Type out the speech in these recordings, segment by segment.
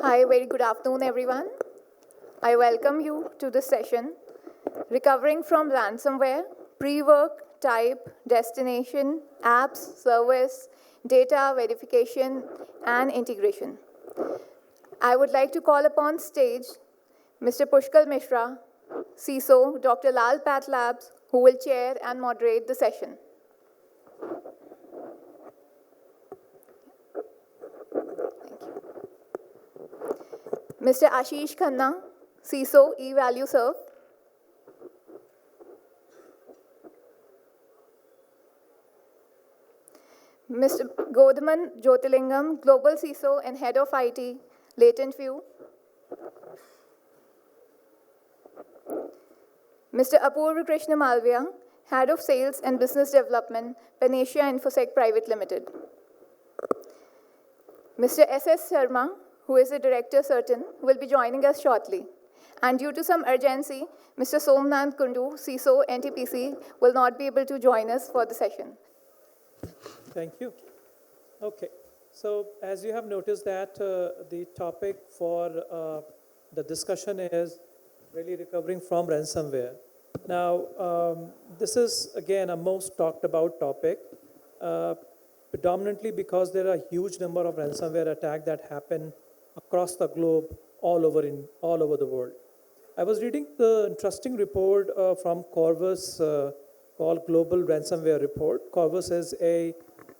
Hi, very good afternoon, everyone. I welcome you to this session, Recovering from Ransomware, Pre-work, Type, Destination, Apps, Service, Data Verification, and Integration. I would like to call upon stage Mr. Pushkal Mishra, CISO, Dr. Lal Path Labs, who will chair and moderate the session. Mr. Ashish Khanna, CISO, eValue Serve. Mr. Godaman Jyotilingam, Global CISO and Head of IT, Latent View. Mr. Apurva Krishna Malviya, Head of Sales and Business Development, Panacea Infosec Private Limited. Mr. S.S. Sharma, who is the Director Certain, will be joining us shortly. And due to some urgency, Mr. Somnath Kundu, CISO NTPC, will not be able to join us for the session. Thank you. Okay, so as you have noticed that the topic for the discussion is really recovering from ransomware. Now, this is again a most talked about topic, predominantly because there are a huge number of ransomware attacks that happen across the globe, all over the world. I was reading the interesting report from Corvus called Global Ransomware Report. Corvus is a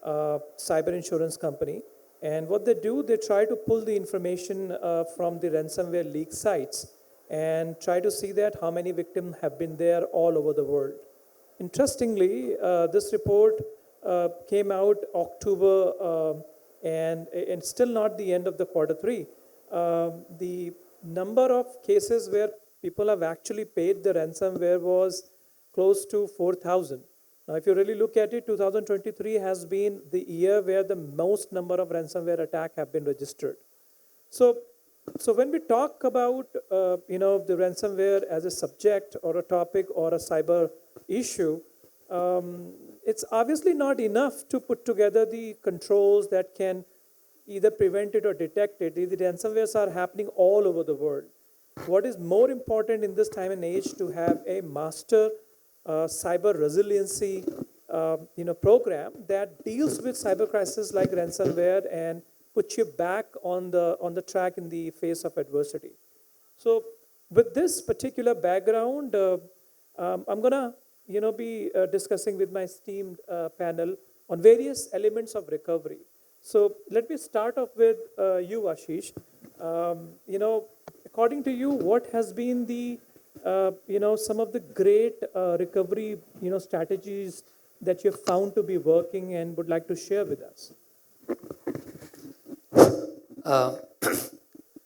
cyber insurance company, and what they do, they try to pull the information from the ransomware leak sites and try to see that how many victims have been there all over the world. Interestingly, this report came out October and still not the end of the quarter three. The number of cases where people have actually paid the ransomware was close to 4,000. Now, if you really look at it, 2023 has been the year where the most number of ransomware attacks have been registered. So when we talk about the ransomware as a subject or a topic or a cyber issue, it's obviously not enough to put together the controls that can either prevent it or detect it. The ransomwares are happening all over the world. What is more important in this time and age to have a master cyber resiliency program that deals with cyber crises like ransomware and puts you back on the track in the face of adversity. So with this particular background, I'm gonna be discussing with my esteemed panel on various elements of recovery. So let me start off with you, Ashish. According to you, what has been the some of the great recovery strategies that you have found to be working and would like to share with us?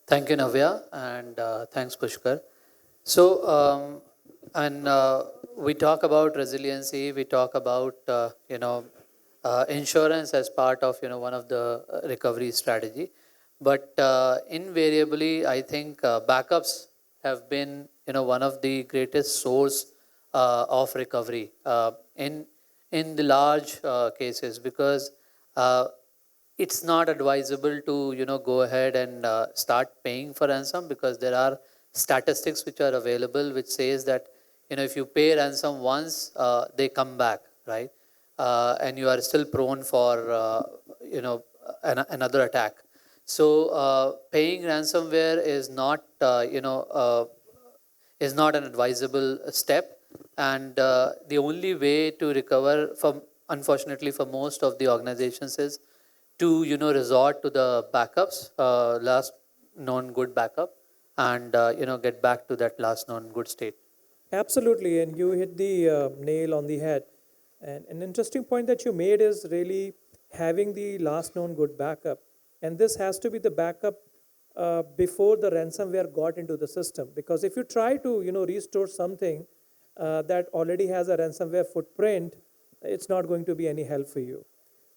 Thank you, Navya, and thanks, Pushkar. So, we talk about resiliency. We talk about insurance as part of one of the recovery strategy. But invariably, I think backups have been one of the greatest source of recovery in the large cases, because it's not advisable to go ahead and start paying for ransom, because there are statistics which are available which says that if you pay ransom once, they come back, right? And you are still prone for another attack. So paying ransomware is not an advisable step, and the only way to recover from, unfortunately for most of the organizations, is to resort to the backups, last known good backup, and get back to that last known good state. Absolutely, and you hit the nail on the head. And an interesting point that you made is really having the last known good backup. And this has to be the backup before the ransomware got into the system. Because if you try to restore something that already has a ransomware footprint, it's not going to be any help for you.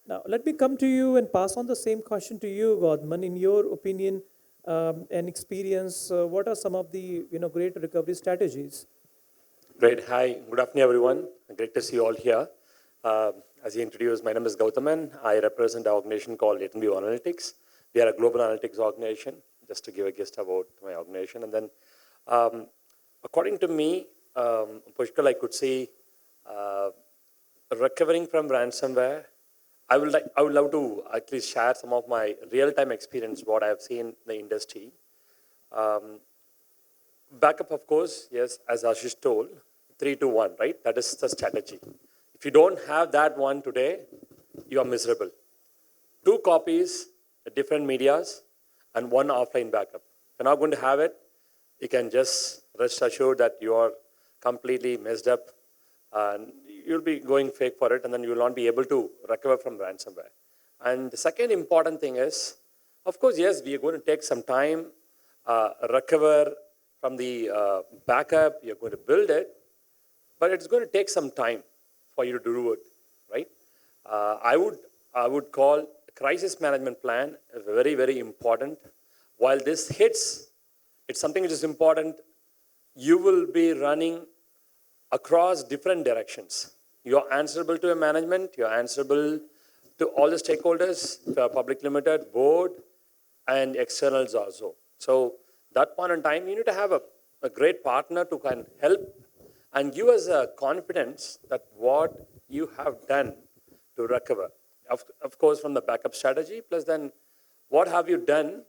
Now, let me come to you and pass on the same question to you, Godman. In your opinion and experience, what are some of the great recovery strategies? Great. Hi. Good afternoon, everyone. Great to see you all here. As you introduced, my name is Gautaman. I represent an organization called Latent View Analytics. We are a global analytics organization just to give a gist about my organization. And then, according to me, Pushkal, I could see recovering from ransomware. I would love to at least share some of my real-time experience, what I have seen in the industry. Backup, of course, yes, as Ashish told, 3 to 1, right? That is the strategy. If you don't have that one today, you are miserable. 2 copies, different medias, and 1 offline backup. If you're not going to have it, you can just rest assured that you are completely messed up, and you'll be going fake for it, and then you will not be able to recover from ransomware. And the second important thing is, of course, yes, we are going to take some time, recover from the backup, you're going to build it, but it's going to take some time for you to do it, right? I would call crisis management plan very, very important. While this hits, it's something which is important. You will be running across different directions. You're answerable to your management, you're answerable to all the stakeholders, public limited, board, and externals also. So that point in time, you need to have a great partner to kind help and give us a confidence that what you have done to recover. Of course, from the backup strategy, plus then what have you done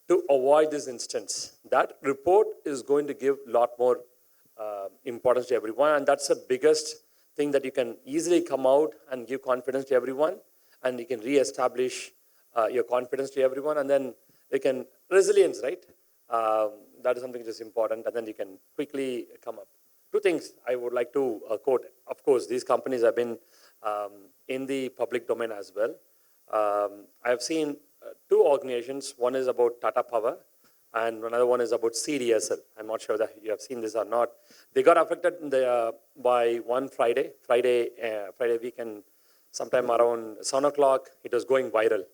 to avoid this instance. That report is going to give a lot more importance to everyone, and that's the biggest thing that you can easily come out and give confidence to everyone, and you can re-establish your confidence to everyone, and then you can, resilience, right? That is something which is important, and then you can quickly come up. 2 things I would like to quote. Of course, these companies have been in the public domain as well. I have seen 2 organizations. One is about Tata Power, and another one is about CDSL. I'm not sure that you have seen this or not. They got affected by one Friday weekend, sometime around 7 o'clock. It was going viral.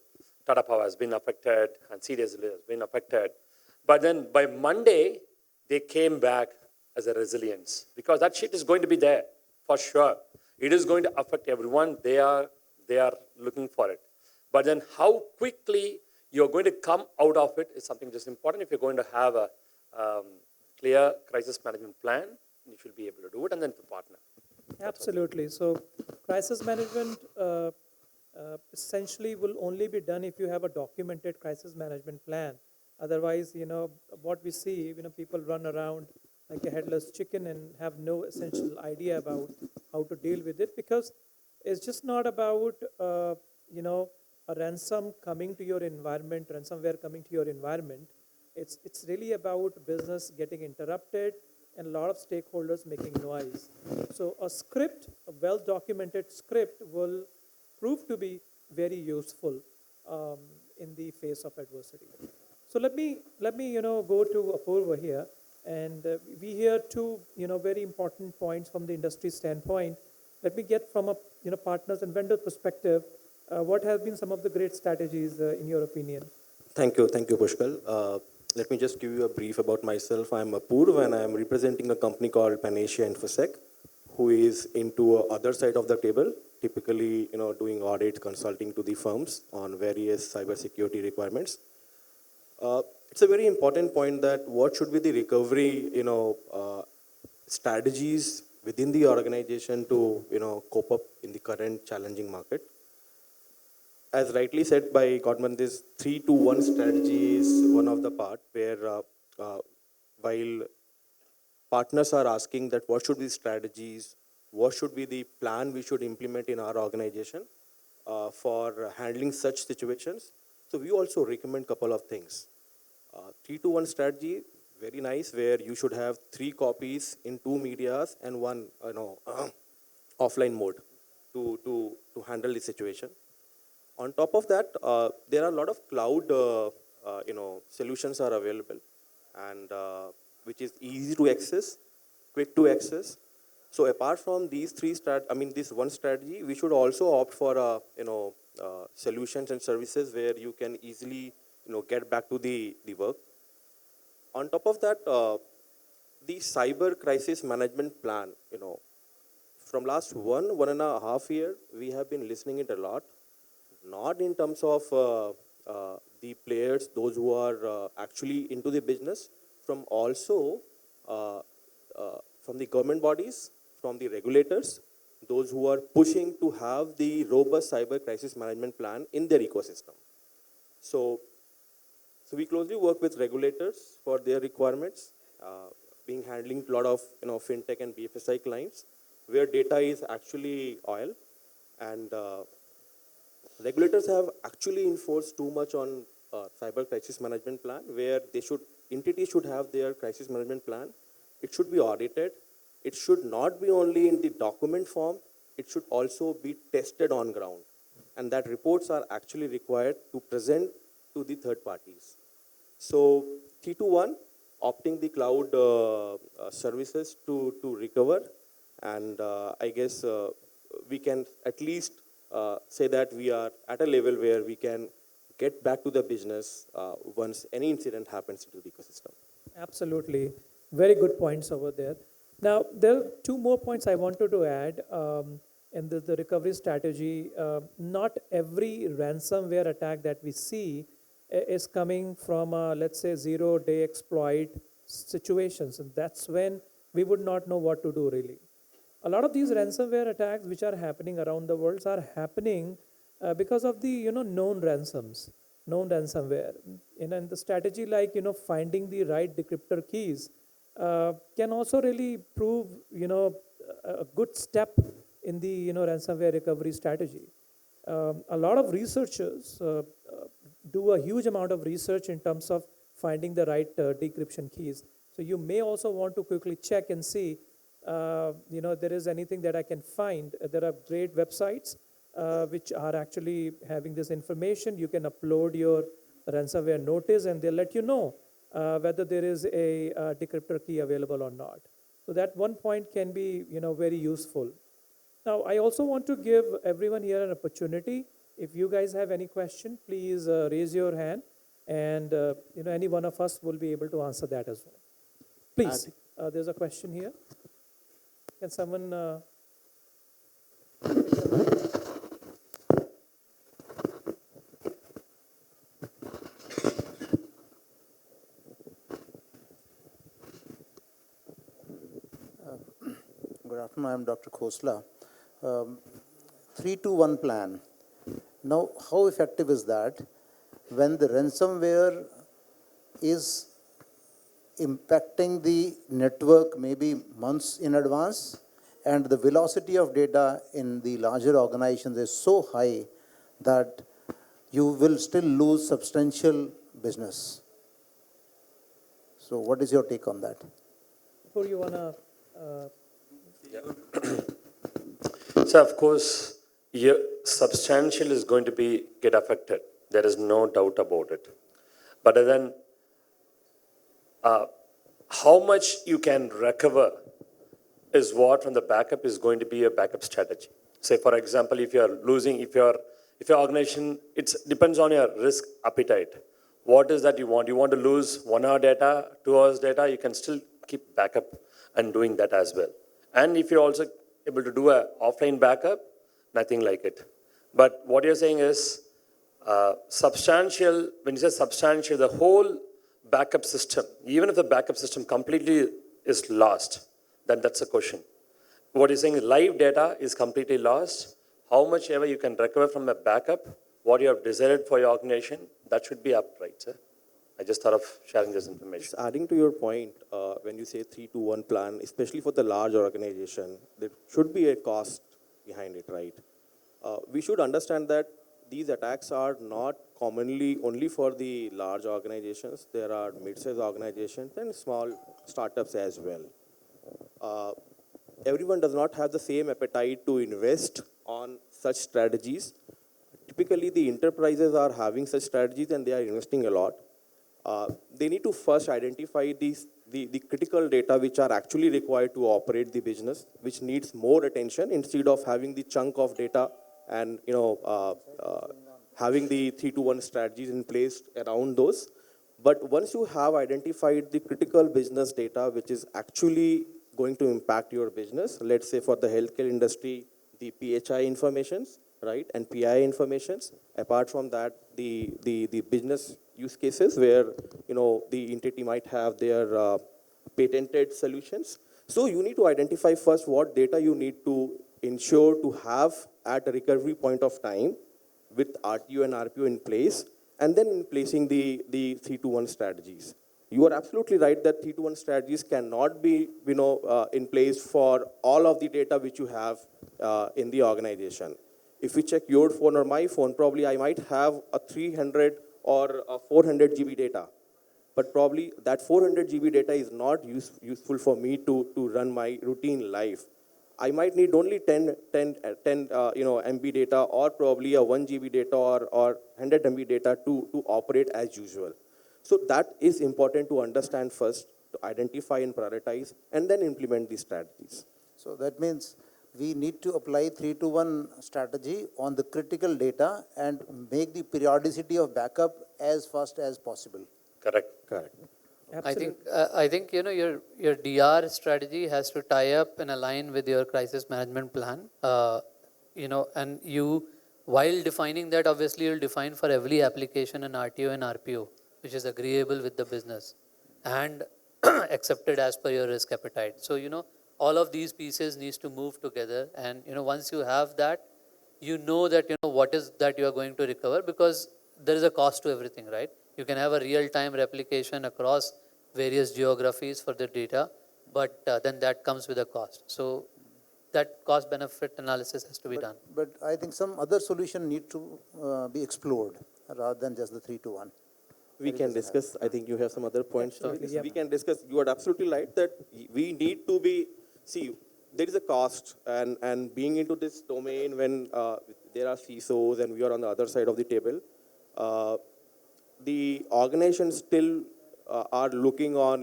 Tata Power has been affected, and CDSL has been affected. But then by Monday, they came back as a resilience, because that shit is going to be there for sure. It is going to affect everyone. They are looking for it. But then how quickly you're going to come out of it is something just important. If you're going to have a clear crisis management plan, you should be able to do it, and then to partner. Absolutely. So crisis management essentially will only be done if you have a documented crisis management plan. Otherwise, what we see, people run around like a headless chicken and have no essential idea about how to deal with it, because it's just not about, a ransom coming to your environment, ransomware coming to your environment. It's really about business getting interrupted and a lot of stakeholders making noise. So a script, a well-documented script, will prove to be very useful in the face of adversity. So let me go to Apurva here, and we hear 2 very important points from the industry standpoint. Let me get from a partners and vendor perspective. What have been some of the great strategies in your opinion? Thank you, Pushkal. Let me just give you a brief about myself. I'm Apurva, and I'm representing a company called Panasia Infosec, who is into other side of the table, typically doing audit consulting to the firms on various cybersecurity requirements. It's a very important point that what should be the recovery strategies within the organization to cope up in the current challenging market. As rightly said by Godman, this 3 to 1 strategy is one of the part where while partners are asking that what should be strategies, what should be the plan we should implement in our organization for handling such situations. So we also recommend couple of things. 3 to 1 strategy, very nice, where you should have 3 copies in 2 medias and 1 offline mode to handle the situation. On top of that, there are a lot of cloud solutions are available, and which is easy to access, quick to access. So apart from these this one strategy, we should also opt for solutions and services where you can easily get back to the work. On top of that, the cyber crisis management plan, from last 1.5 year, we have been listening it a lot, not in terms of the players, those who are actually into the business, from also from the government bodies, from the regulators, those who are pushing to have the robust cyber crisis management plan in their ecosystem. So we closely work with regulators for their requirements, being handling a lot of fintech and BFSI clients, where data is actually oil, and regulators have actually enforced too much on cyber crisis management plan, where entities should have their crisis management plan. It should be audited. It should not be only in the document form. It should also be tested on ground, and that reports are actually required to present to the third parties. So 3-1, opting the cloud services to recover, and I guess we can at least say that we are at a level where we can get back to the business once any incident happens into the ecosystem. Absolutely. Very good points over there. Now, there are two more points I wanted to add in the recovery strategy. Not every ransomware attack that we see is coming from, let's say, zero-day exploit situations. And that's when we would not know what to do, really. A lot of these ransomware attacks which are happening around the world are happening because of the known ransoms, known ransomware. And the strategy like finding the right decryptor keys can also really prove a good step in the ransomware recovery strategy. A lot of researchers do a huge amount of research in terms of finding the right decryption keys. So you may also want to quickly check and see there is anything that I can find. There are great websites which are actually having this information. You can upload your ransomware notice and they'll let you know whether there is a decryptor key available or not. So that one point can be very useful. Now, I also want to give everyone here an opportunity. If you guys have any question, please raise your hand, and any one of us will be able to answer that as well. Please, there's a question here. Can someone? Good afternoon, I am Dr. Khosla. 3-1 plan. Now, how effective is that when the ransomware is impacting the network maybe months in advance, and the velocity of data in the larger organizations is so high that you will still lose substantial business? So what is your take on that? Before you want to... So of course, substantial is going to get affected. There is no doubt about it. But then, how much you can recover is what from the backup is going to be a backup strategy. Say, for example, if you're losing, if your organization, it depends on your risk appetite. What is that you want? You want to lose 1 hour data, 2 hours data, you can still keep backup and doing that as well. And if you're also able to do an offline backup, nothing like it. But what you're saying is substantial, when you say substantial, the whole backup system, even if the backup system completely is lost, then that's a question. What you're saying is live data is completely lost. How much ever you can recover from a backup, what you have decided for your organization, that should be up, right, sir? I just thought of sharing this information. Just adding to your point, when you say 3-1 plan, especially for the large organization, there should be a cost behind it, right? We should understand that these attacks are not commonly only for the large organizations. There are mid-sized organizations and small startups as well. Everyone does not have the same appetite to invest on such strategies. Typically, the enterprises are having such strategies and they are investing a lot. They need to first identify the critical data which are actually required to operate the business, which needs more attention instead of having the chunk of data and having the 3-1 strategies in place around those. But once you have identified the critical business data which is actually going to impact your business, let's say for the healthcare industry, the PHI informations, right, and PI informations. Apart from that, the business use cases where, the entity might have their patented solutions. So you need to identify first what data you need to ensure to have at a recovery point of time with RTO and RPO in place, and then in placing the 3-to-1 strategies. You are absolutely right that 3-to-1 strategies cannot be, in place for all of the data which you have in the organization. If we check your phone or my phone, probably I might have a 300 or a 400 GB data. But probably that 400 GB data is not useful for me to run my routine life. I might need only 10 MB data, or probably a 1 GB data, or 100 MB data to operate as usual. So that is important to understand first, to identify and prioritize, and then implement these strategies. So that means we need to apply 3-to-1 strategy on the critical data and make the periodicity of backup as fast as possible. Correct. Correct. I think your DR strategy has to tie up and align with your crisis management plan. And you, while defining that, obviously you'll define for every application an RTO and RPO, which is agreeable with the business and accepted as per your risk appetite. So all of these pieces needs to move together, and once you have that, that what is that you are going to recover, because there is a cost to everything, right? You can have a real-time replication across various geographies for the data, but then that comes with a cost. So that cost-benefit analysis has to be done. But I think some other solution need to be explored rather than just the 3-to-1. We can discuss. I think you have some other points. Absolutely, yeah. We can discuss. You are absolutely right that we need to be, there is a cost, and being into this domain when there are CISOs and we are on the other side of the table, the organizations still are looking on,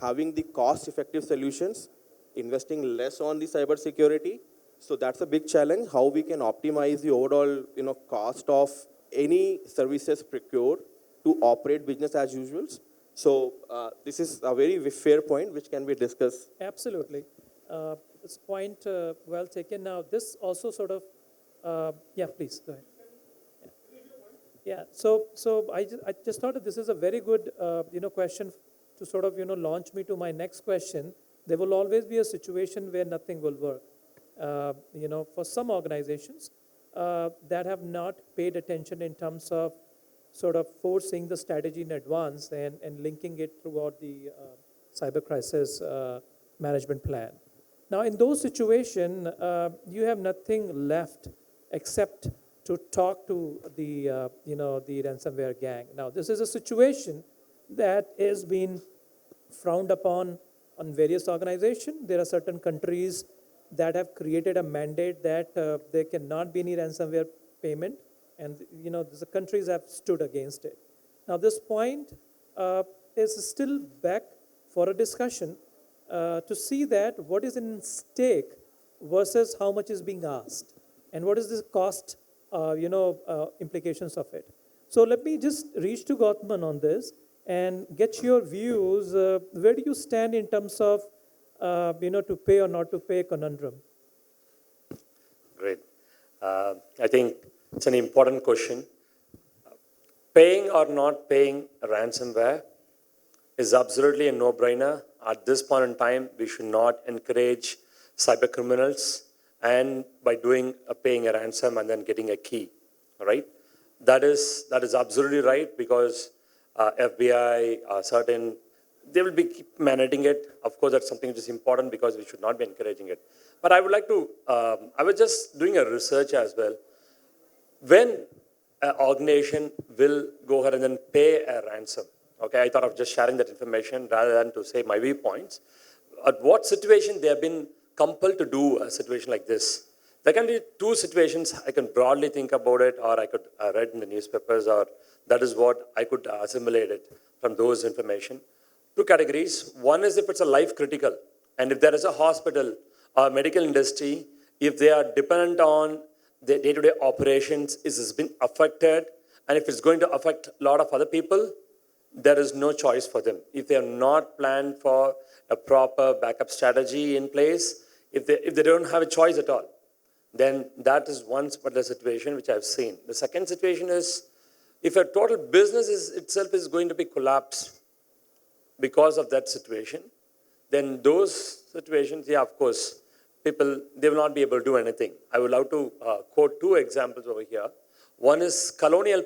having the cost-effective solutions, investing less on the cybersecurity. So that's a big challenge, how we can optimize the overall, cost of any services procured to operate business as usual. So this is a very fair point which can be discussed. Absolutely. This point well taken. Now, this also sort of, yeah, please, go ahead. Yeah, so I just thought that this is a very good, question to sort of, launch me to my next question. There will always be a situation where nothing will work. For some organizations that have not paid attention in terms of sort of forcing the strategy in advance and linking it throughout the cyber crisis management plan. Now, in those situations, you have nothing left except to talk to the the ransomware gang. Now, this is a situation that is being frowned upon on various organizations. There are certain countries that have created a mandate that there cannot be any ransomware payment, and the countries have stood against it. Now, this point is still back for a discussion to see that what is in stake versus how much is being asked, and what is the cost implications of it. So let me just reach to Gautman on this and get your views. Where do you stand in terms of, to pay or not to pay conundrum? Great. I think it's an important question. Paying or not paying ransomware is absolutely a no-brainer. At this point in time, we should not encourage cyber criminals and by paying a ransom and then getting a key, right? That is absolutely right, because FBI, they will be keep managing it. Of course, that's something which is important because we should not be encouraging it. But I would like to, I was just doing a research as well. When an organization will go ahead and then pay a ransom, okay, I thought of just sharing that information rather than to say my viewpoints. At what situation they have been compelled to do a situation like this? There can be two situations. I can broadly think about it, or I could read in the newspapers, or that is what I could assimilate it from those information. Two categories. One is if it's a life critical, and if there is a hospital or medical industry, if they are dependent on the day-to-day operations, it has been affected, and if it's going to affect a lot of other people, there is no choice for them. If they are not planned for a proper backup strategy in place, if they don't have a choice at all, then that is one particular situation which I've seen. The second situation is if a total business itself is going to be collapsed because of that situation, then those situations, yeah, of course, people, they will not be able to do anything. I would love to quote two examples over here. One is Colonial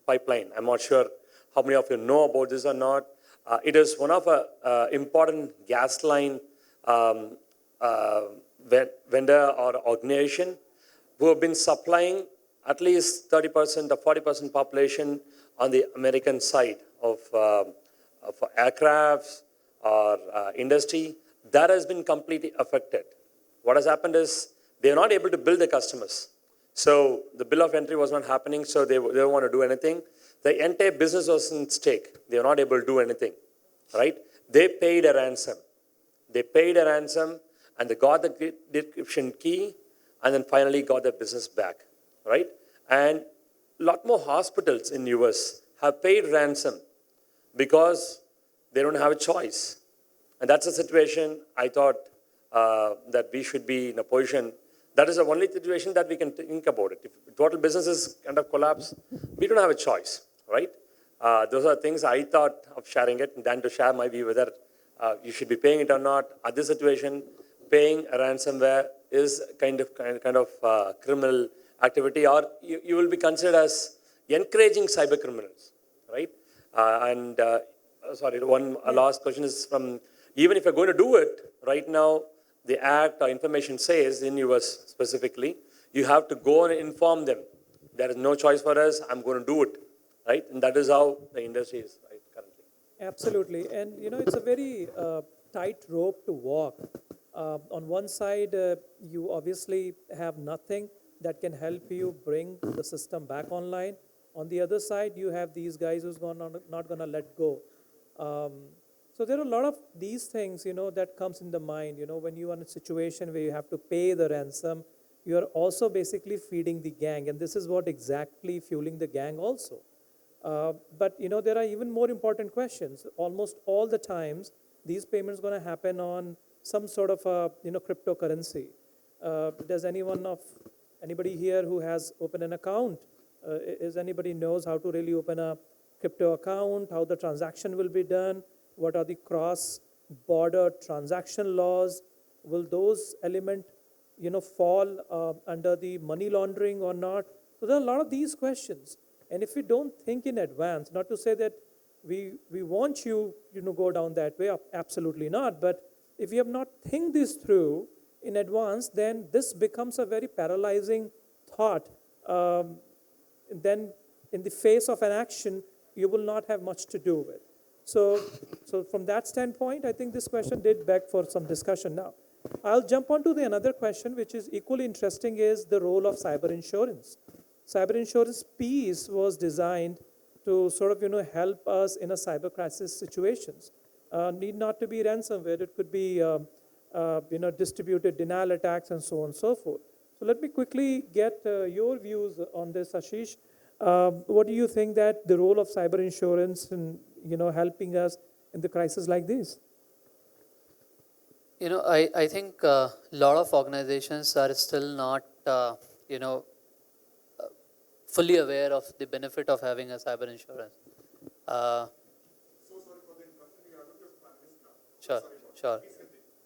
Pipeline. I'm not sure how many of you know about this or not. It is one of a important gas line vendor or organization who have been supplying at least 30% or 40% population on the American side of aircrafts or industry. That has been completely affected. What has happened is they are not able to bill the customers. So the bill of entry was not happening, so they don't want to do anything. The entire business was in stake. They were not able to do anything, right? They paid a ransom. They paid a ransom and they got the decryption key and then finally got their business back, right? And a lot more hospitals in US have paid ransom because they don't have a choice. And that's a situation I thought that we should be in a position. That is the only situation that we can think about it. If total businesses kind of collapse, we don't have a choice, right? Those are things I thought of sharing it, and then to share my view whether you should be paying it or not. At this situation, paying a ransomware is kind of criminal activity, or you will be considered as encouraging cyber criminals, right? Sorry, one last question is from, even if you're going to do it, right now, the Act or information says, in US specifically, you have to go and inform them. There is no choice for us, I'm going to do it, right? And that is how the industry is, right, currently. Absolutely. And, it's a very tight rope to walk. On one side, you obviously have nothing that can help you bring the system back online. On the other side, you have these guys who's not going to let go. So there are a lot of these things, that comes in the mind, when you are in a situation where you have to pay the ransom, you are also basically feeding the gang. And this is what exactly fueling the gang also. But, there are even more important questions. Almost all the times, these payments going to happen on some sort of a, cryptocurrency. Does anybody here who has opened an account, is anybody knows how to really open a crypto account, how the transaction will be done? What are the cross-border transaction laws? Will those elements, fall under the money laundering or not? So there are a lot of these questions. And if we don't think in advance, not to say that we want you, go down that way, absolutely not. But if you have not think this through in advance, then this becomes a very paralyzing thought. Then in the face of an action, you will not have much to do with. So from that standpoint, I think this question did beg for some discussion now. I'll jump on to the another question, which is equally interesting, is the role of cyber insurance. Cyber insurance piece was designed to sort of, help us in a cyber crisis situations. Need not to be ransomware. It could be, distributed denial attacks and so on and so forth. So let me quickly get your views on this, Ashish. What do you think that the role of cyber insurance in, helping us in the crisis like this? I think a lot of organizations are still not, fully aware of the benefit of having a cyber insurance. Sure.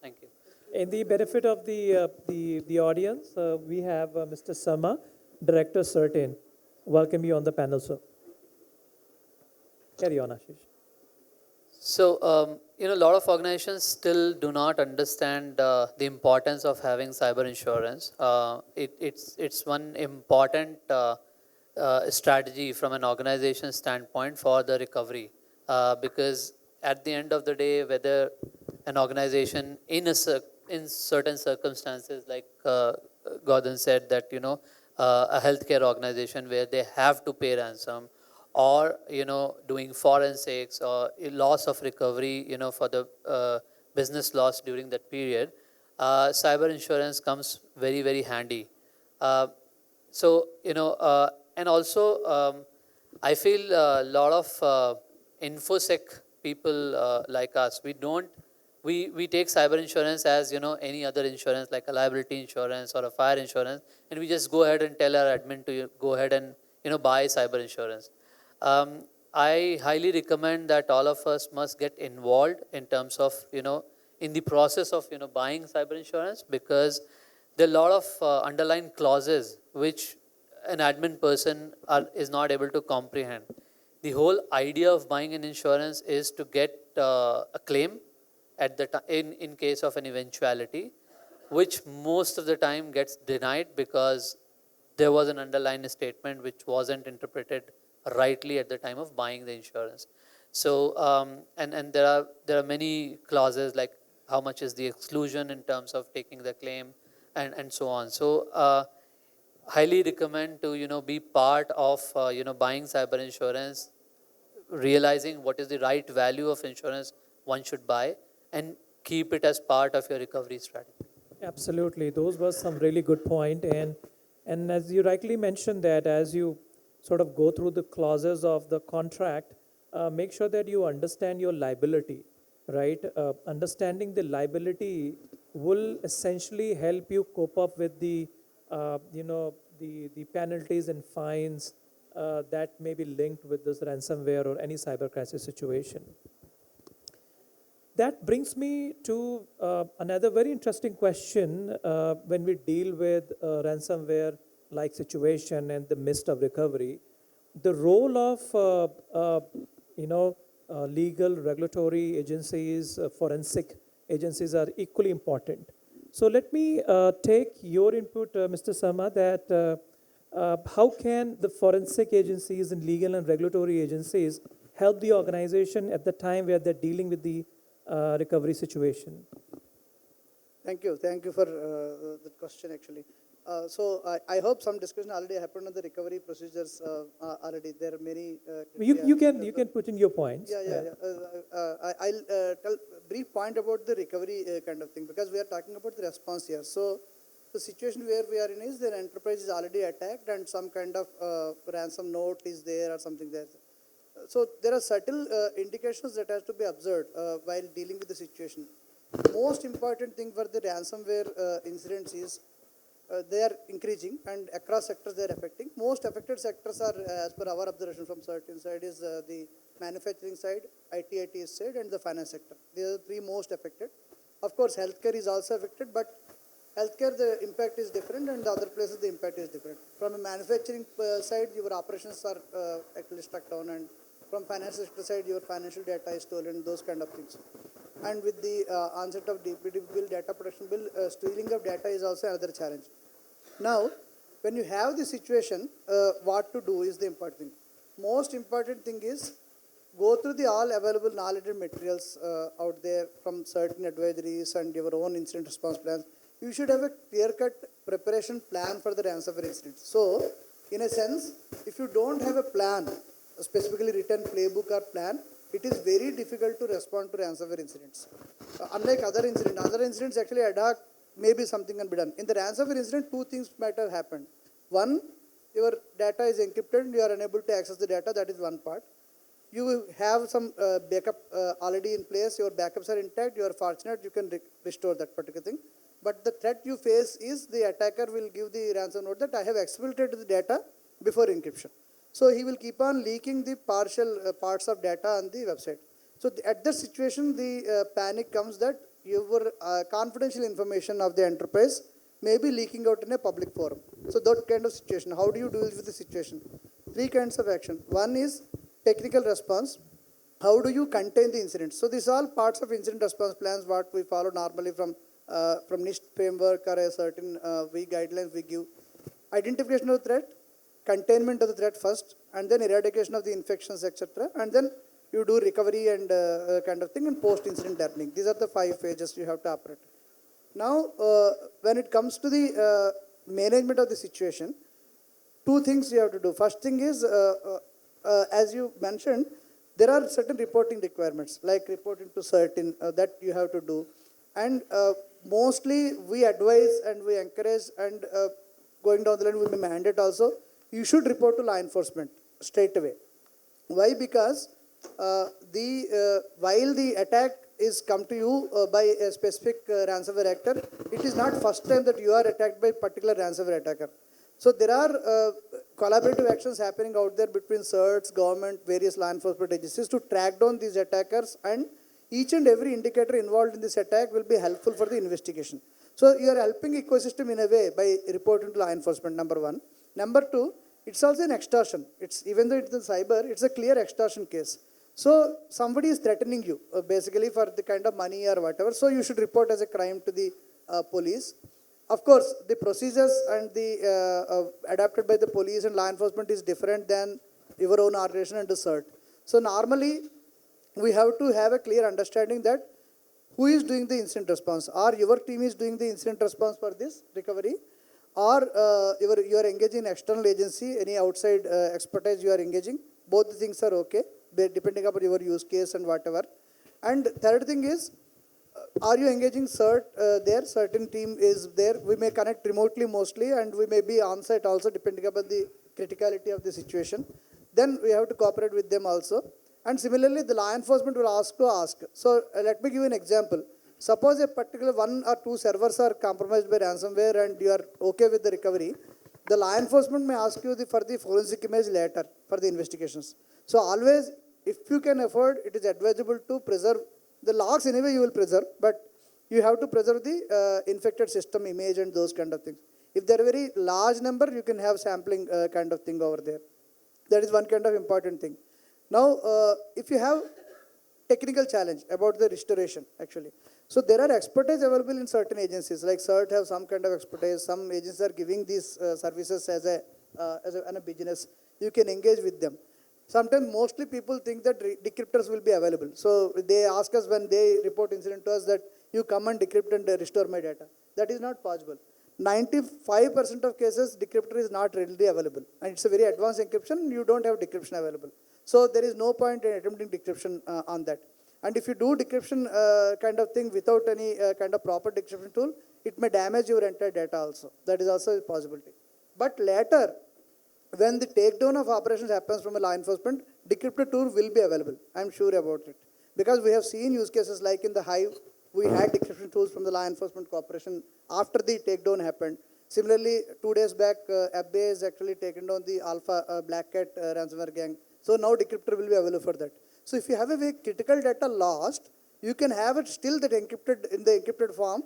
Thank you. In the benefit of the audience, we have Mr. Sama, Director Certain. Welcome you on the panel, sir. Carry on, Ashish. So, a lot of organizations still do not understand the importance of having cyber insurance. It's one important strategy from an organization standpoint for the recovery, because at the end of the day, whether an organization in certain circumstances, like Gordon said, that a healthcare organization where they have to pay ransom, or doing forensics or loss of recovery, for the business loss during that period, cyber insurance comes very, very handy. And also I feel a lot of infosec people like us, we don't we take cyber insurance as, any other insurance like a liability insurance or a fire insurance, and we just go ahead and tell our admin to go ahead and, buy cyber insurance. I highly recommend that all of us must get involved in terms of, in the process of, buying cyber insurance, because there are a lot of underlying clauses which an admin person is not able to comprehend. The whole idea of buying an insurance is to get a claim at the in case of an eventuality, which most of the time gets denied because there was an underlying statement which wasn't interpreted rightly at the time of buying the insurance. So and there are many clauses like how much is the exclusion in terms of taking the claim, and so on. So highly recommend to be part of buying cyber insurance, realizing what is the right value of insurance one should buy, and keep it as part of your recovery strategy. Absolutely, those were some really good point, and as you rightly mentioned that as you sort of go through the clauses of the contract, make sure that you understand your liability, right? Understanding the liability will essentially help you cope up with the the penalties and fines that may be linked with this ransomware or any cyber crisis situation. That brings me to another very interesting question when we deal with ransomware-like situation and the midst of recovery. The role of legal, regulatory agencies, forensic agencies are equally important. So let me take your input, Mr. Sama, that how can the forensic agencies and legal and regulatory agencies help the organization at the time where they're dealing with the recovery situation? Thank you. Thank you for the question, actually. So I hope some discussion already happened on the recovery procedures already. There are many. You can put in your points. Yeah. I'll tell brief point about the recovery kind of thing, because we are talking about the response here. So the situation where we are in is the enterprise is already attacked and some kind of ransom note is there or something there. So there are subtle indications that has to be observed while dealing with the situation. Most important thing for the ransomware incidents is they are increasing, and across sectors they are affecting. Most affected sectors are, as per our observation from certain side, is the manufacturing side, IT/ITES side, and the finance sector. These are the three most affected. Of course, healthcare is also affected, but healthcare the impact is different, and the other places the impact is different. From a manufacturing side, your operations are actually struck down, and from financial sector side, your financial data is stolen, those kind of things. And with the onset of DPD bill, data protection bill, stealing of data is also another challenge. Now, when you have the situation, what to do is the important thing. Most important thing is go through the all available knowledge and materials out there from certain advisories and your own incident response plans. You should have a clear-cut preparation plan for the ransomware incident. So, in a sense, if you don't have a plan, a specifically written playbook or plan, it is very difficult to respond to ransomware incidents. Unlike other incidents actually ad hoc, maybe something can be done. In the ransomware incident, two things might have happened. One, your data is encrypted, you are unable to access the data, that is one part. You have some backup already in place, your backups are intact, you are fortunate, you can restore that particular thing. But the threat you face is the attacker will give the ransom note that I have exploited the data before encryption. So he will keep on leaking the partial parts of data on the website. So at this situation, the panic comes that your confidential information of the enterprise may be leaking out in a public forum. So that kind of situation, how do you deal with the situation? Three kinds of action. One is technical response. How do you contain the incident? So these are all parts of incident response plans, what we follow normally from NIST framework or a certain guidelines we give. Identification of the threat, containment of the threat first, and then eradication of the infections, etc. And then you do recovery and kind of thing, and post-incident learning. These are the 5 phases you have to operate. Now, when it comes to the management of the situation, 2 things you have to do. First thing is, as you mentioned, there are certain reporting requirements, like reporting to certain that you have to do. And mostly we advise and we encourage, and going down the line we may mandate also, you should report to law enforcement straight away. Why? Because while the attack is come to you by a specific ransomware actor, it is not first time that you are attacked by particular ransomware attacker. So there are collaborative actions happening out there between CERTs, government, various law enforcement agencies to track down these attackers, and each and every indicator involved in this attack will be helpful for the investigation. So you are helping ecosystem in a way by reporting to law enforcement, number one. Number two, it's also an extortion. It's, even though it's a cyber, it's a clear extortion case. So somebody is threatening you basically for the kind of money or whatever. So you should report as a crime to the police. Of course, the procedures and the adapted by the police and law enforcement is different than your own organization and the CERT. So normally, we have to have a clear understanding that who is doing the incident response, or your team is doing the incident response for this recovery, or you are engaging external agency, any outside expertise you are engaging. Both the things are okay, depending upon your use case and whatever. And third thing is, are you engaging CERT there? Certain team is there. We may connect remotely mostly, and we may be on site also, depending upon the criticality of the situation. Then we have to cooperate with them also. And similarly, the law enforcement will ask to ask. So let me give you an example. Suppose a particular 1 or 2 servers are compromised by ransomware and you are okay with the recovery. The law enforcement may ask you for the forensic image later for the investigations. So always, if you can afford, it is advisable to preserve the logs. Anyway you will preserve, but you have to preserve the infected system image and those kind of things. If they are a very large number, you can have sampling kind of thing over there. That is one kind of important thing. Now, if you have technical challenge about the restoration, actually. So there are expertise available in certain agencies, like CERT have some kind of expertise. Some agencies are giving these services as a business. You can engage with them. Sometimes mostly people think that decryptors will be available. So they ask us when they report incident to us that you come and decrypt and restore my data. That is not possible. 95% of cases, decryptor is not readily available. And it's a very advanced encryption, you don't have decryption available. So there is no point in attempting decryption on that. And if you do decryption kind of thing without any kind of proper decryption tool, it may damage your entire data also. That is also a possibility. But later, when the takedown of operations happens from a law enforcement, decryptor tool will be available. I'm sure about it. Because we have seen use cases like in the Hive, we had decryption tools from the law enforcement corporation after the takedown happened. Similarly, 2 days back, FBI has actually taken down the Alpha Black Cat ransomware gang. So now decryptor will be available for that. So if you have a very critical data lost, you can have it still that encrypted in the encrypted form,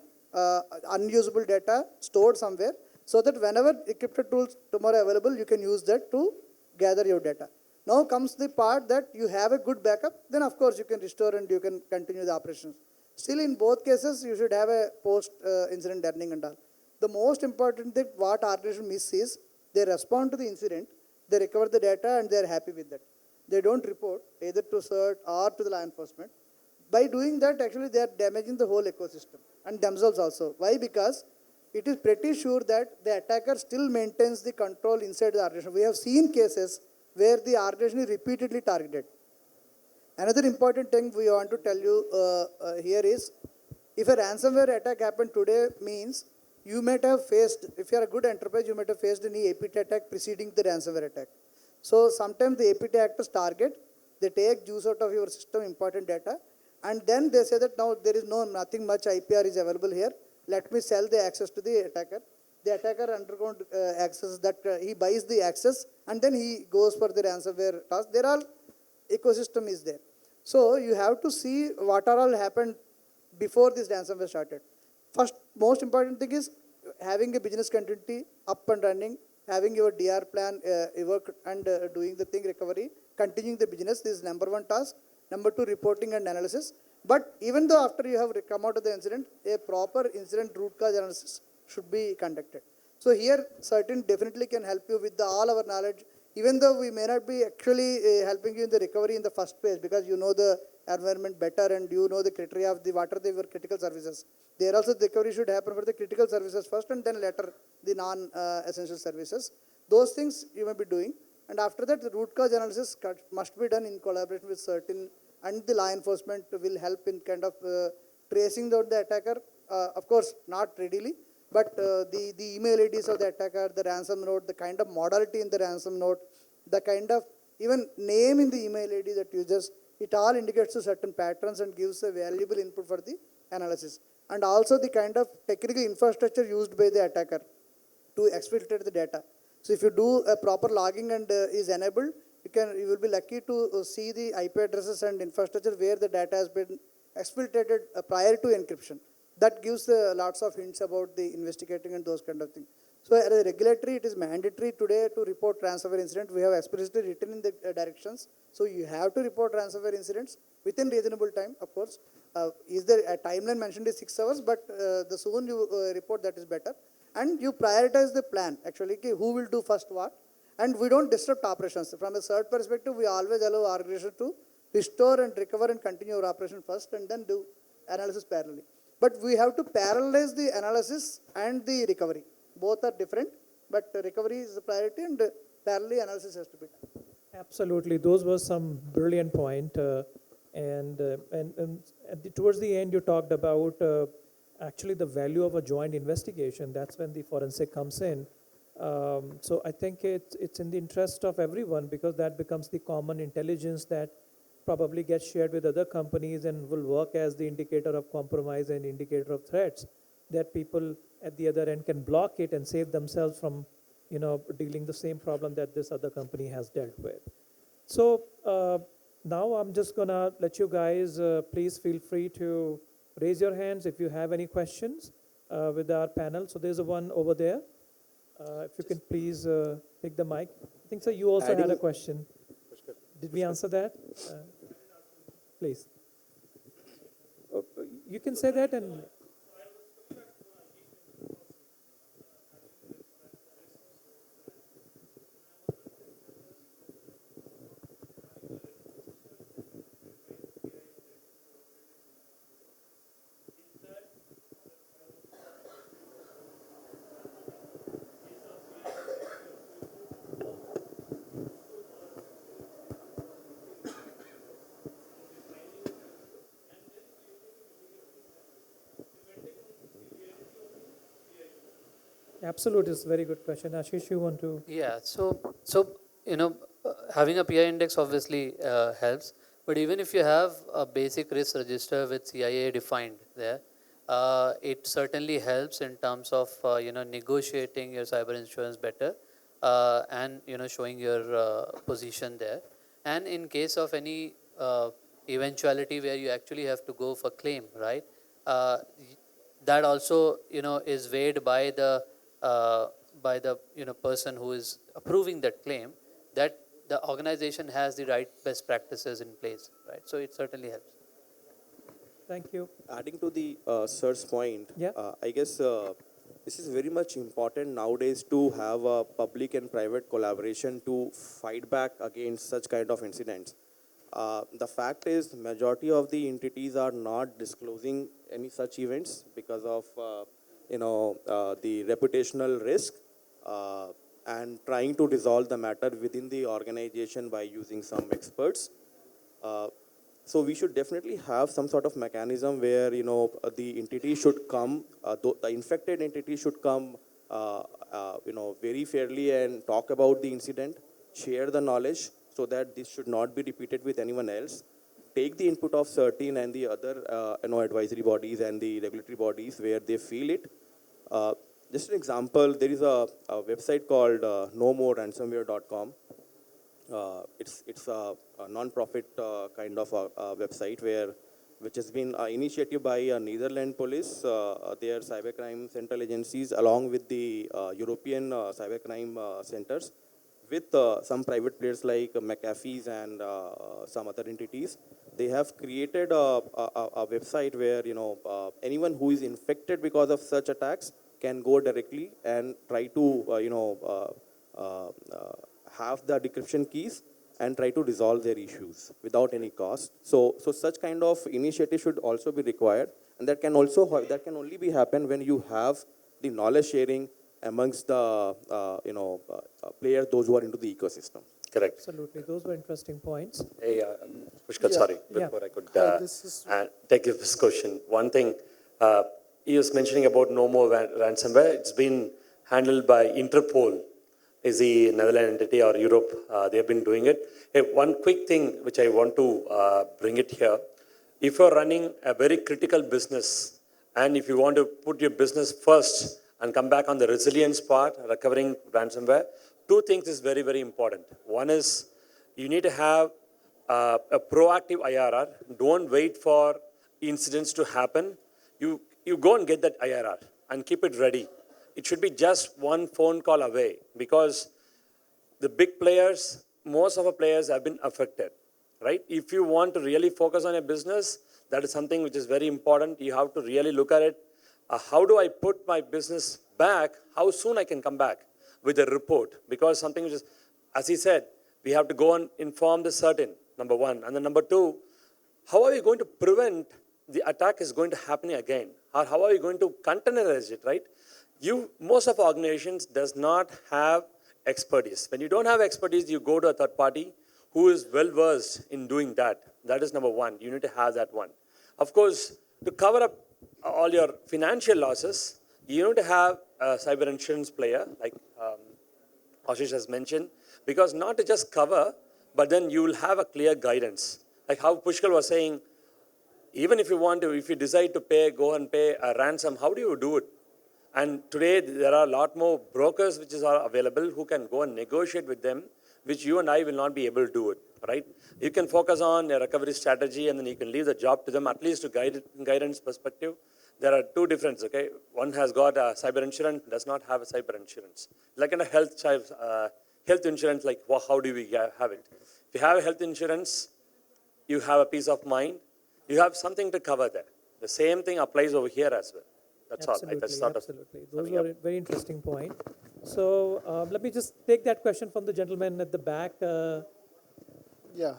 unusable data stored somewhere, so that whenever encrypted tools tomorrow available, you can use that to gather your data. Now comes the part that you have a good backup, then of course you can restore and you can continue the operations. Still in both cases, you should have a post-incident learning and all. The most important thing what organization miss is, they respond to the incident, they recover the data and they are happy with that. They don't report either to CERT or to the law enforcement. By doing that, actually they are damaging the whole ecosystem and themselves also. Why? Because it is pretty sure that the attacker still maintains the control inside the organization. We have seen cases where the organization is repeatedly targeted. Another important thing we want to tell you here is, if a ransomware attack happened today means you might have faced, if you are a good enterprise, you might have faced any APT attack preceding the ransomware attack. So sometimes the APT actors target, they take juice out of your system, important data, and then they say that now there is nothing much IPR is available here. Let me sell the access to the attacker. The attacker undergoes access that he buys the access and then he goes for the ransomware task. There are ecosystem is there. So you have to see what are all happened before this ransomware started. First, most important thing is having a business continuity up and running, having your DR plan, work and doing the thing recovery, continuing the business. This is number 1 task. Number 2, reporting and analysis. But even though after you have come out of the incident, a proper incident root cause analysis should be conducted. So here, certain definitely can help you with all our knowledge, even though we may not be actually helping you in the recovery in the first phase, because you know the environment better and you know the criteria of what are your critical services. There also the recovery should happen for the critical services first and then later the non-essential services. Those things you may be doing. And after that, the root cause analysis must be done in collaboration with certain, and the law enforcement will help in kind of tracing down the attacker. Of course, not readily, but the email IDs of the attacker, the ransom note, the kind of modality in the ransom note, the kind of even name in the email ID that users, it all indicates certain patterns and gives a valuable input for the analysis. And also the kind of technical infrastructure used by the attacker to exfiltrate the data. So if you do a proper logging and is enabled, you will be lucky to see the IP addresses and infrastructure where the data has been exfiltrated prior to encryption. That gives lots of hints about the investigating and those kind of things. So as a regulatory, it is mandatory today to report ransomware incident. We have explicitly written in the directions. So you have to report ransomware incidents within reasonable time, of course. Is there a timeline mentioned is 6 hours, but the soon you report, that is better. And you prioritize the plan, actually, who will do first what. And we don't disrupt operations. From a third perspective, we always allow our organization to restore and recover and continue our operation first and then do analysis parallelly. But we have to parallelize the analysis and the recovery. Both are different, but recovery is the priority and parallelly analysis has to be done. Absolutely, those were some brilliant point. Towards the end, you talked about actually the value of a joint investigation. That's when the forensic comes in. So I think it's in the interest of everyone, because that becomes the common intelligence that probably gets shared with other companies and will work as the indicator of compromise and indicator of threats, that people at the other end can block it and save themselves from dealing the same problem that this other company has dealt with. So now I'm just gonna let you guys, please feel free to raise your hands if you have any questions with our panel. So there's a one over there. If you can please take the mic. I think, sir, you also had a question. Did we answer that? Please. You can say that and... Absolutely, it's a very good question. Ashish, you want to? Yeah, so having a PI index obviously helps, but even if you have a basic risk register with CIA defined there, it certainly helps in terms of negotiating your cyber insurance better and showing your position there. And in case of any eventuality where you actually have to go for claim, right? That also is weighed by the person who is approving that claim, that the organization has the right best practices in place, right? So it certainly helps. Thank you. Adding to the sir's point, Yeah. I guess this is very much important nowadays to have a public and private collaboration to fight back against such kind of incidents. The fact is, majority of the entities are not disclosing any such events because of the reputational risk and trying to resolve the matter within the organization by using some experts. So we should definitely have some sort of mechanism where the entity should come, the infected entity should come, very fairly and talk about the incident, share the knowledge so that this should not be repeated with anyone else. Take the input of certain and the other advisory bodies and the regulatory bodies where they feel it. Just an example, there is a website called nomoransomware.com. It's a non-profit kind of a website which has been initiated by Netherlands police, their cybercrime central agencies, along with the European cybercrime centers, with some private players like McAfee's and some other entities. They have created a website where anyone who is infected because of such attacks can go directly and try to have the decryption keys and try to resolve their issues without any cost. So such kind of initiative should also be required, and that can only be happen when you have the knowledge sharing amongst the players, those who are into the ecosystem. Correct. Absolutely, those were interesting points. Hey, Pushkar, sorry, before I could take this question. One thing, he was mentioning about no more ransomware. It's been handled by Interpol. is the Netherlands entity or Europe. They have been doing it. Hey, one quick thing which I want to bring it here. If you're running a very critical business and if you want to put your business first and come back on the resilience part, recovering ransomware, two things is very, very important. One is you need to have a proactive IRR. Don't wait for incidents to happen. You go and get that IRR and keep it ready. It should be just one phone call away because the big players, most of our players have been affected, right? If you want to really focus on a business, that is something which is very important. You have to really look at it. How do I put my business back? How soon I can come back with a report? Because something which is, as he said, we have to go and inform the certain, number one. And then number two, how are we going to prevent the attack is going to happen again? Or how are we going to containerize it, right? Most of organizations does not have expertise. When you don't have expertise, you go to a third party who is well versed in doing that. That is number one. You need to have that one. Of course, to cover up all your financial losses, you need to have a cyber insurance player, like Ashish has mentioned, because not to just cover, but then you will have a clear guidance. Like how Pushkal was saying, even if you decide to go and pay a ransom, how do you do it? And today there are a lot more brokers which are available who can go and negotiate with them, which you and I will not be able to do it, right? You can focus on a recovery strategy and then you can leave the job to them, at least to guidance perspective. There are two differences, okay? One has got a cyber insurance, does not have a cyber insurance. Like in a health insurance, like how do we have it? If you have a health insurance, you have a peace of mind. You have something to cover there. The same thing applies over here as well. That's Absolutely, all. That's sort absolutely. Those were a very interesting point. So let me just take that question from the gentleman at the back. Yeah.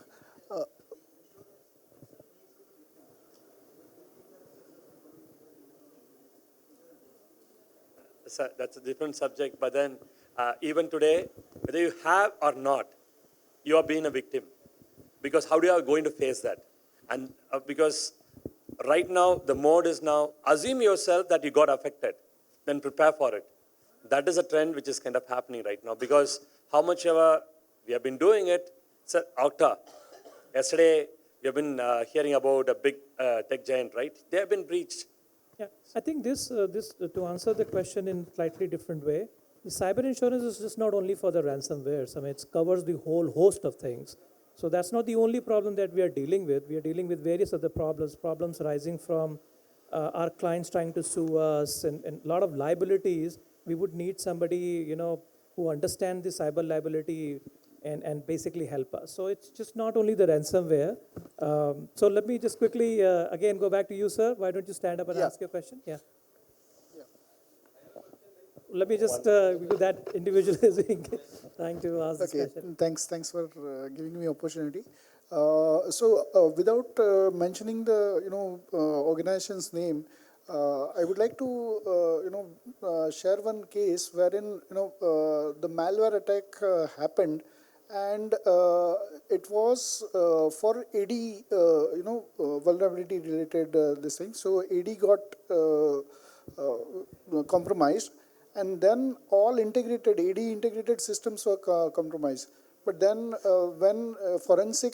That's a different subject, but then even today, whether you have or not, you are being a victim. Because how do you are going to face that? And because right now, the mode is now, assume yourself that you got affected, then prepare for it. That is a trend which is kind of happening right now because how much ever we have been doing it, it's Okta. Yesterday, we have been hearing about a big tech giant, right? They have been breached. Yeah, I think to answer the question in slightly different way, the cyber insurance is just not only for the ransomwares. I mean, it covers the whole host of things. So that's not the only problem that we are dealing with. We are dealing with various other problems rising from our clients trying to sue us and a lot of liabilities. We would need somebody, who understands the cyber liability and basically help us. So it's just not only the ransomware. So let me just quickly, again, go back to you, sir. Why don't you stand up and ask your question? Yeah. Let me just, because that individual is trying to ask this question. Thanks for giving me opportunity. So without mentioning the organization's name, I would like to share one case wherein the malware attack happened, and it was for AD vulnerability related this thing. So AD got compromised. And then all AD integrated systems were compromised. But then when forensic,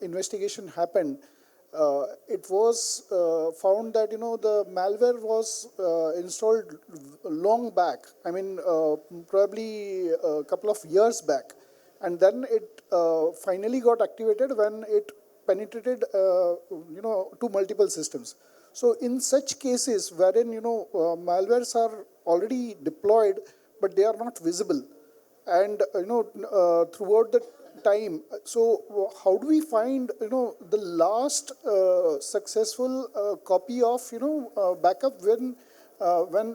investigation happened, it was found that, the malware was installed long back. I mean, probably a couple of years back. And then it finally got activated when it penetrated, to multiple systems. So in such cases wherein, malwares are already deployed, but they are not visible. And, throughout the time, so how do we find, the last successful copy of, backup when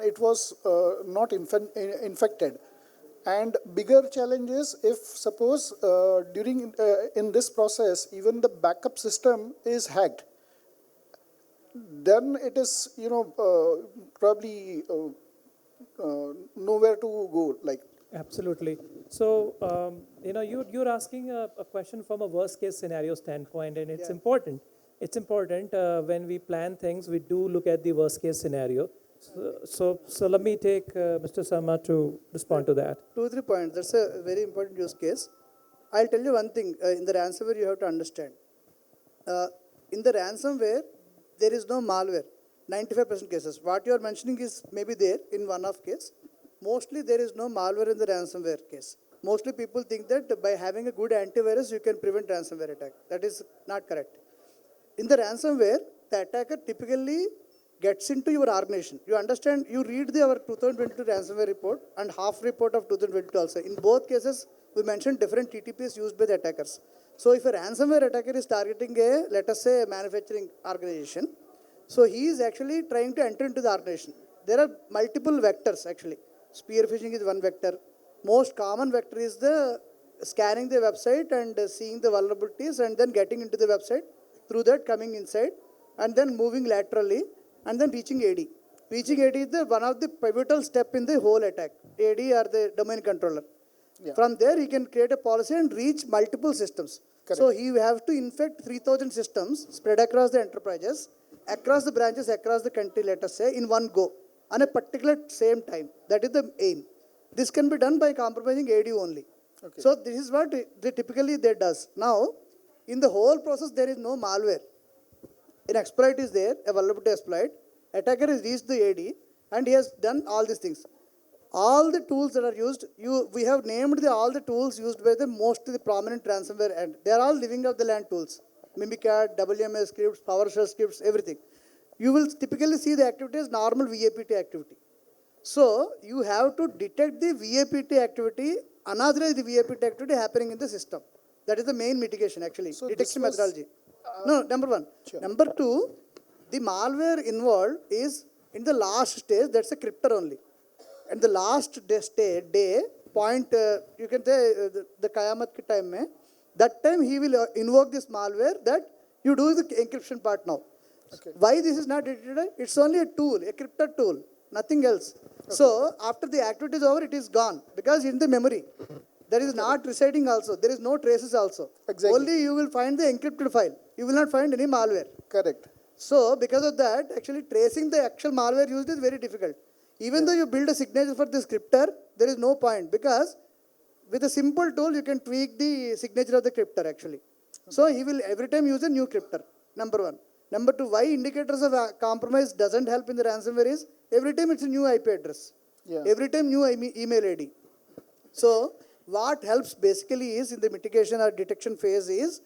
it was not infected? And bigger challenge is if suppose during in this process, even the backup system is hacked, then it is, probably nowhere to go. Like Absolutely. So, you're asking a question from a worst case scenario standpoint, and it's important. It's important when we plan things, we do look at the worst case scenario. So let me take Mr. Sama to respond to that. 2-3 points. That's a very important use case. I'll tell you one thing. In the ransomware, you have to understand. In the ransomware, there is no malware. 95% cases. What you are mentioning is maybe there in one-off case. Mostly there is no malware in the ransomware case. Mostly people think that by having a good antivirus, you can prevent ransomware attack. That is not correct. In the ransomware, the attacker typically gets into your organization. You understand, you read our 2022 ransomware report and half report of 2022 also. In both cases, we mentioned different TTPs used by the attackers. So if a ransomware attacker is targeting a, let us say, a manufacturing organization, so he is actually trying to enter into the organization. There are multiple vectors actually. Spear phishing is one vector. Most common vector is the scanning the website and seeing the vulnerabilities and then getting into the website, through that coming inside and then moving laterally and then reaching AD. Reaching AD is one of the pivotal step in the whole attack. AD or the domain controller. Yeah. From there, he can create a policy and reach multiple systems. Correct. So he have to infect 3,000 systems spread across the enterprises, across the branches, across the country, let us say, in one go, on a particular same time. That is the aim. This can be done by compromising AD only. Okay. So this is what they typically does. Now, in the whole process, there is no malware. An exploit is there, a vulnerability exploit. Attacker has reached the AD and he has done all these things. All the tools that are used, we have named all the tools used by the most of the prominent ransomware, and they are all living of the land tools. Mimikatz, WMS scripts, PowerShell scripts, everything. You will typically see the activity as normal VAPT activity. So you have to detect the VAPT activity, unauthorized VAPT activity happening in the system. That is the main mitigation actually, So detection this was, methodology. No, number one. Sure. Number two, the malware involved is in the last stage, that's a cryptor only. And the last day point, you can say the Qayamat ki time mein, that time he will invoke this malware that you do the encryption part now. Okay. Why this is not detected? It's only a tool, a cryptor tool, nothing else. Okay. So after the activity is over, it is gone because in the memory. There is not residing also. There is no traces also. Exactly. Only you will find the encrypted file. You will not find any malware. Correct. So because of that, actually tracing the actual malware used is very difficult. Even though you build a signature for the scriptor, there is no point because with a simple tool, you can tweak the signature of the cryptor actually. So he will every time use a new cryptor, number one. Number two, why indicators of compromise doesn't help in the ransomware is every time it's a new IP address. Yeah. Every time new email ID. So what helps basically is in the mitigation or detection phase is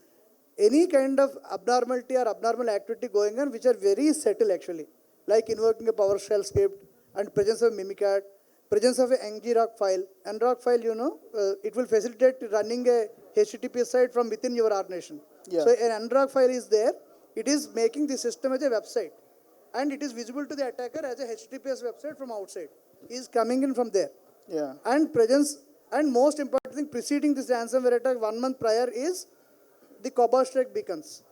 any kind of abnormality or abnormal activity going on which are very subtle actually, like invoking a PowerShell script and presence of Mimikatz, presence of a ngrok file. Ngrok file, you know, it will facilitate running a HTTP site from within your organization. Yeah. So an ngrok file is there. It is making the system as a website. And it is visible to the attacker as a HTTPS website from outside. He is coming in from there. Yeah. And presence, and most important thing preceding this ransomware attack 1 month prior is the cobalt strike beacons.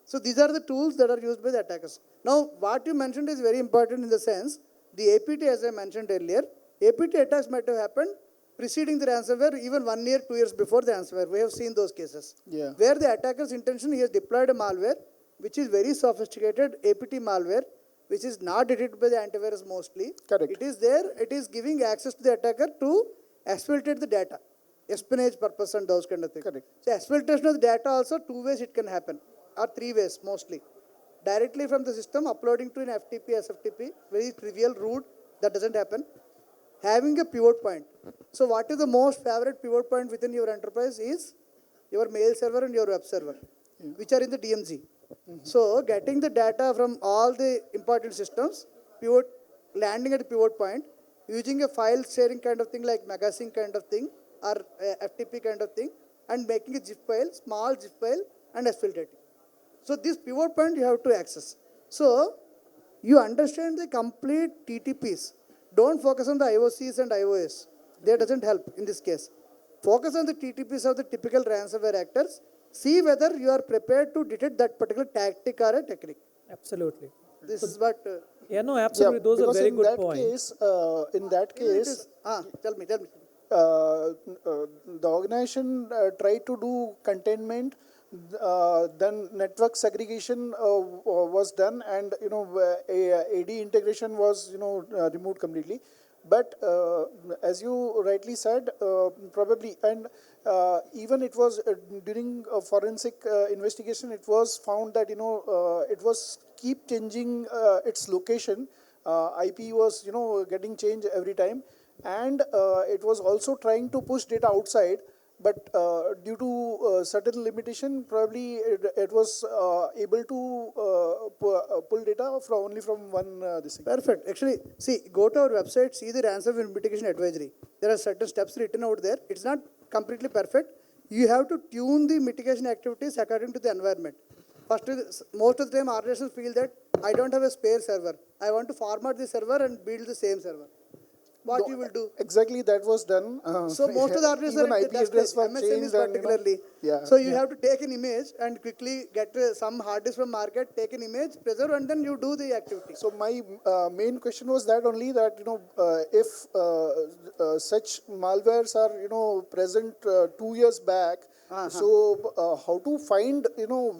So these are the tools that are used by the attackers. Now, what you mentioned is very important in the sense, the APT, as I mentioned earlier, APT attacks might have happened preceding the ransomware, even 1 year, 2 years before the ransomware. We have seen those cases. Yeah. Where the attacker's intention, he has deployed a malware, which is very sophisticated APT malware, which is not detected by the antivirus mostly. Correct. It is there, it is giving access to the attacker to exfiltrate the data, espionage purpose and those kind of things. Correct. So exfiltration of the data also 2 ways it can happen, or 3 ways mostly. Directly from the system, uploading to an FTP, SFTP, very trivial, rude, that doesn't happen. Having a pivot point. So what is the most favorite pivot point within your enterprise is your mail server and your web server, which are in the DMZ. So getting the data from all the important systems, pivot, landing at the pivot point, using a file sharing kind of thing like Megasync kind of thing or FTP kind of thing, and making a zip file, small zip file, and exfiltrating. So this pivot point you have to access. So you understand the complete TTPs. Don't focus on the IOCs and IOS. That doesn't help in this case. Focus on the TTPs of the typical ransomware actors. See whether you are prepared to detect that particular tactic or a technique. Absolutely. This is what... Yeah, no, absolutely. Yeah, Those are because very in good that points. In that case, tell me. the organization tried to do containment, then network segregation was done, and AD integration was removed completely. But as you rightly said, probably, and even it was during forensic investigation, it was found that it was keep changing its location. IP was getting changed every time, and it was also trying to push data outside. But due to certain limitation, probably it was able to pull data from only from one this thing. Perfect. Actually, see, go to our website, see the ransomware mitigation advisory. There are certain steps written out there. It's not completely perfect. You have to tune the mitigation activities according to the environment. First, most of the time, organizations feel that I don't have a spare server. I want to format the server and build the same server. What you will do? Exactly, that was done. So most of the organizations even are IP address was MSMEs changed, and, particularly. yeah. So you have to take an image and quickly get some hard disk from market, take an image, preserve, and then you do the activity. So my main question was that only, that if such malwares are present 2 years back, so how to find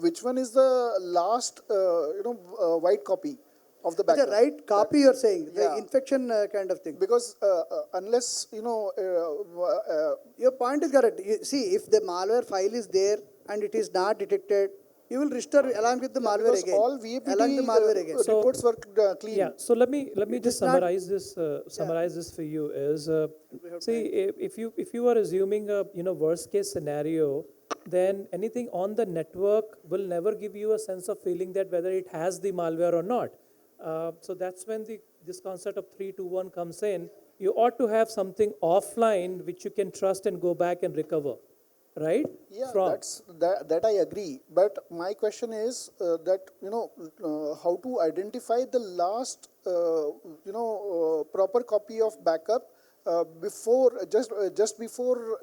which one is the last white copy of the backup? The right copy you're saying, the Yeah. infection kind of thing. Because unless Your point is correct. See, if the malware file is there and it is not detected, you will restore along with the malware because again. all VAPT along the malware again. reports were clean. Yeah, so let me just is not- summarize this for you is see, if you are assuming a worst case scenario, then anything on the network will never give you a sense of feeling that whether it has the malware or not. So that's when this concept of 3-2-1 comes in. You ought to have something offline which you can trust and go back and recover, right? Yeah, From. that I agree. But my question is that how to identify the last proper copy of backup before just before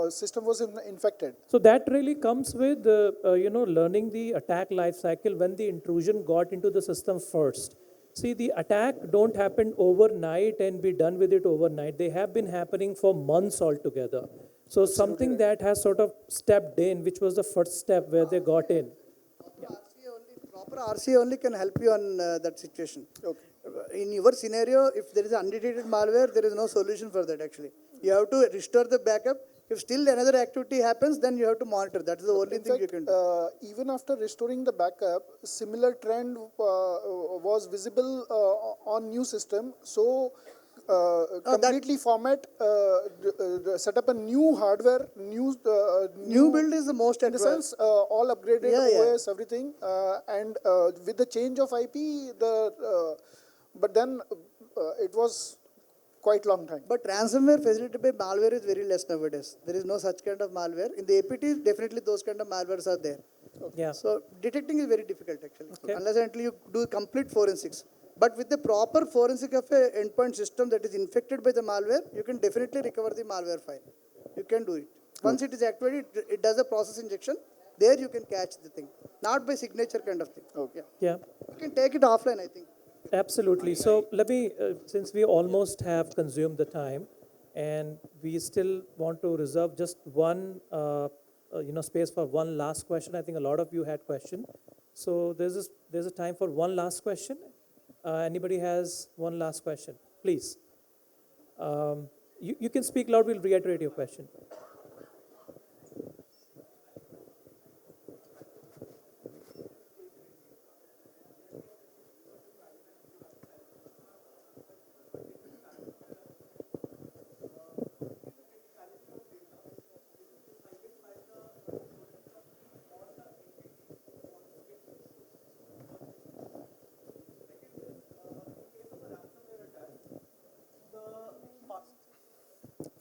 system was infected. So that really comes with learning the attack life cycle when the intrusion got into the system first. See, the attack don't happen overnight and be done with it overnight. They have been happening for months altogether. So something that has sort of stepped in, which was the first step where they got in. Proper RCA only can help you on that situation. Okay. In your scenario, if there is undetected malware, there is no solution for that actually. You have to restore the backup. If still another activity happens, then you have to monitor. That is the only thing you can do. Even after restoring the backup, similar trend was visible on new system. So completely format, set up a new hardware, new build is the most in the advanced. sense all upgraded OS, everything, and with the change of IP, but then it was quite long time. But ransomware facilitated by malware is very less nowadays. There is no such kind of malware. In the APT, definitely those kind of malwares are there. Yeah. So detecting is very difficult actually, Okay. unless and until you do complete forensics. But with the proper forensic of a endpoint system that is infected by the malware, you can definitely recover the malware file. You can do it. Once it is activated, it does a process injection. There you can catch the thing, not by signature kind of thing. Okay. Yeah. You can take it offline, I think. Absolutely. So let me, since we almost have consumed the time, and we still want to reserve just one, space for one last question. I think a lot of you had question. So there's a time for one last question. Anybody has one last question? Please. You can speak loud. We'll reiterate your question.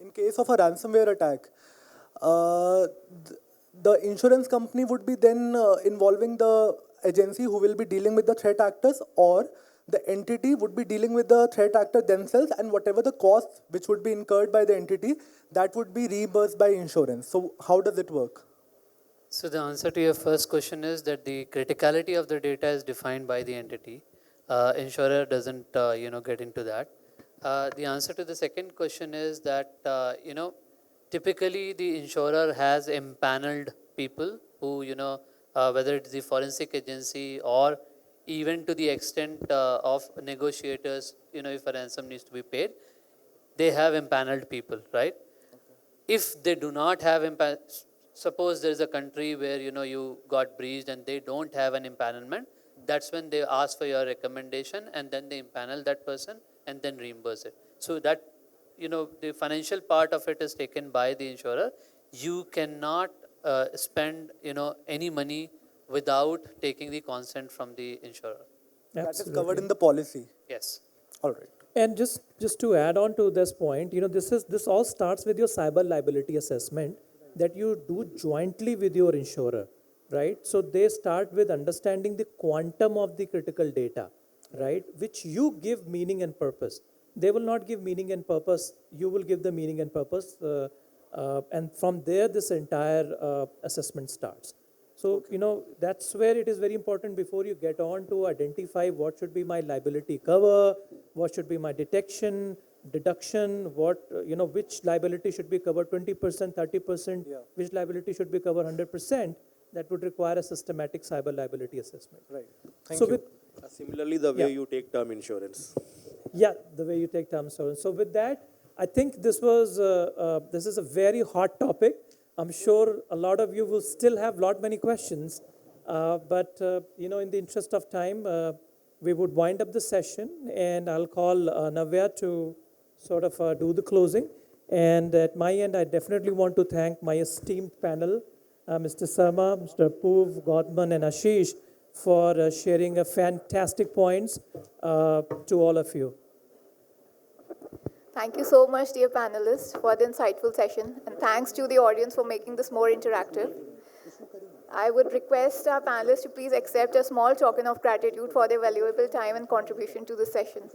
In case of a ransomware attack, the insurance company would be then involving the agency who will be dealing with the threat actors, or the entity would be dealing with the threat actor themselves, and whatever the cost which would be incurred by the entity, that would be reimbursed by insurance. So how does it work? So the answer to your first question is that the criticality of the data is defined by the entity. Insurer doesn't, get into that. The answer to the second question is that, typically the insurer has empaneled people who, whether it's the forensic agency or even to the extent of negotiators, if a ransom needs to be paid, they have empaneled people, right? If they do not have suppose there is a country where you got breached and they don't have an empanelment, that's when they ask for your recommendation and then they empanel that person and then reimburse it. So that the financial part of it is taken by the insurer. You cannot spend any money without taking the consent from the insurer. That is Absolutely. covered in the policy. Yes. All right. And just to add on to this point, this all starts with your cyber liability assessment that you do jointly with your insurer, right? So they start with understanding the quantum of the critical data, right? Which you give meaning and purpose. They will not give meaning and purpose. You will give the meaning and purpose, and from there this entire assessment starts. So, that's where it is very important before you get on to identify what should be my liability cover, what should be my detection, deduction, which liability should be covered 20%, 30%, which liability should be covered 100%. That would require a systematic cyber liability assessment. Right. Thank So you. Similarly, the way Yeah. you take term insurance. Yeah, the way you take term insurance. So with that, I think this is a very hot topic. I'm sure a lot of you will still have many questions, but in the interest of time, we would wind up the session, and I'll call Navya to sort of do the closing. And at my end, I definitely want to thank my esteemed panel, Mr. Sarma, Mr. Poov, Godman, and Ashish, for sharing a fantastic points to all of you. Thank you so much, dear panelists, for the insightful session, and thanks to the audience for making this more interactive. I would request our panelists to please accept a small token of gratitude for their valuable time and contribution to the session.